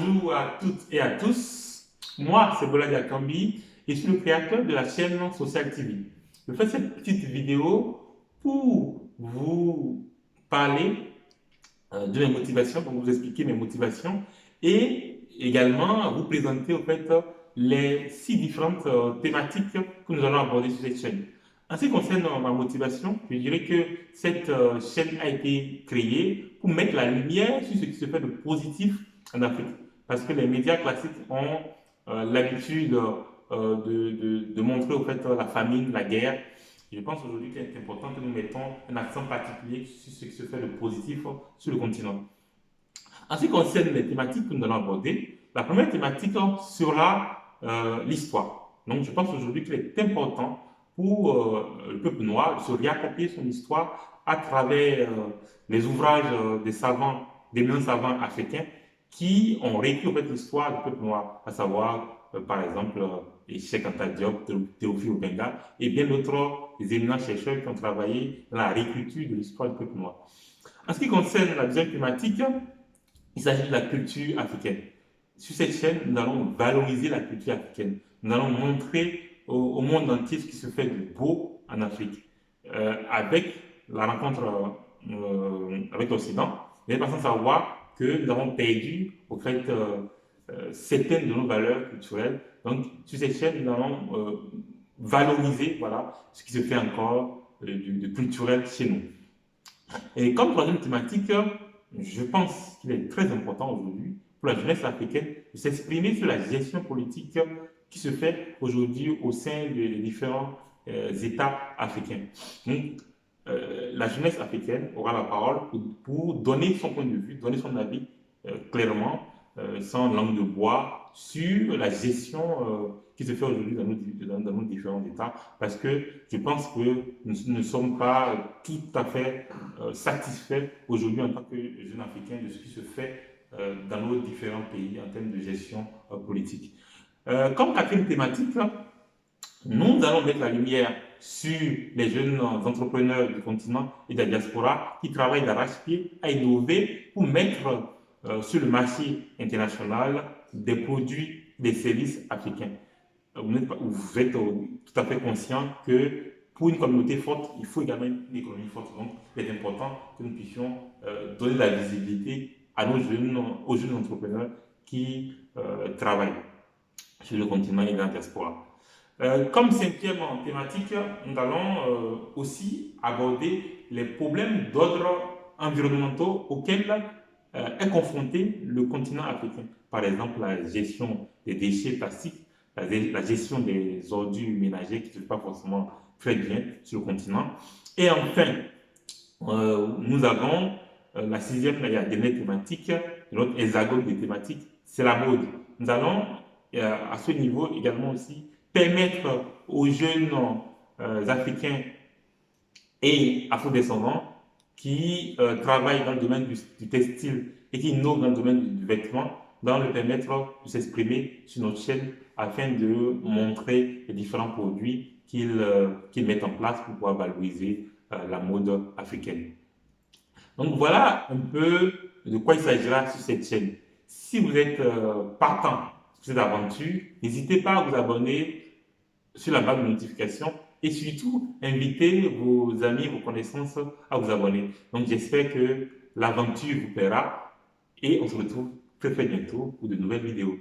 Bonjour à toutes et à tous. Moi, c'est Bola Diakambi et je suis le créateur de la chaîne Social TV. Je fais cette petite vidéo pour vous parler de mes motivations, pour vous expliquer mes motivations et également vous présenter au fait les 6 différentes thématiques que nous allons aborder sur cette chaîne. En ce qui concerne ma motivation, je dirais que cette chaîne a été créée pour mettre la lumière sur ce qui se fait de positif en Afrique. Parce que les médias classiques ont l'habitude de montrer au fait la famine, la guerre. Je pense aujourd'hui qu'il est important que nous mettons un accent particulier sur ce qui se fait de positif sur le continent. En ce qui concerne les thématiques que nous allons aborder, la première thématique sera l'histoire. Donc je pense aujourd'hui qu'il est important pour le peuple noir de se réapproprier son histoire à travers les ouvrages des savants, d'éminents savants africains qui ont réécrit l'histoire du peuple noir, à savoir par exemple Cheikh Anta Diop, Théophile Obenga et bien d'autres éminents chercheurs qui ont travaillé dans la réécriture de l'histoire du peuple noir. En ce qui concerne la deuxième thématique, il s'agit de la culture africaine. Sur cette chaîne, nous allons valoriser la culture africaine. Nous allons montrer au monde entier ce qui se fait de beau en Afrique. Avec la rencontre avec l'Occident, les personnes savoir que nous avons perdu au fait certaines de nos valeurs culturelles. Donc, sur cette chaîne, nous allons valoriser voilà, ce qui se fait encore de culturel chez nous. Et comme troisième thématique, je pense qu'il est très important aujourd'hui pour la jeunesse africaine de s'exprimer sur la gestion politique qui se fait aujourd'hui au sein des différents États africains. Donc, la jeunesse africaine aura la parole pour donner son point de vue, donner son avis clairement, sans langue de bois, sur la gestion qui se fait aujourd'hui dans nos différents États, parce que je pense que nous ne sommes pas tout à fait satisfaits aujourd'hui en tant que jeunes Africains de ce qui se fait dans nos différents pays en termes de gestion politique. Comme quatrième thématique, nous allons mettre la lumière sur les jeunes entrepreneurs du continent et de la diaspora qui travaillent d'arrache-pied à innover pour mettre sur le marché international des produits, des services africains. Vous êtes tout à fait conscient que pour une communauté forte, il faut également une économie forte. Donc, il est important que nous puissions donner de la visibilité à aux jeunes entrepreneurs qui travaillent sur le continent et dans la diaspora. Comme cinquième thématique, nous allons aussi aborder les problèmes d'ordre environnementaux auxquels est confronté le continent africain. Par exemple, la gestion des déchets plastiques, la gestion des ordures ménagères qui ne se fait pas forcément très bien sur le continent. Et enfin, nous avons la sixième et la dernière thématique, notre hexagone des thématiques, c'est la mode. Nous allons à ce niveau également aussi permettre aux jeunes africains et afro-descendants qui travaillent dans le domaine du textile et qui innovent dans le domaine du vêtement, dans le permettre de s'exprimer sur notre chaîne afin de montrer les différents produits qu'ils mettent en place pour pouvoir valoriser la mode africaine. Donc voilà un peu de quoi il s'agira sur cette chaîne. Si vous êtes partant pour cette aventure, n'hésitez pas à vous abonner sur la barre de notification et surtout invitez vos amis, vos connaissances à vous abonner. Donc j'espère que l'aventure vous plaira et on se retrouve très bientôt pour de nouvelles vidéos.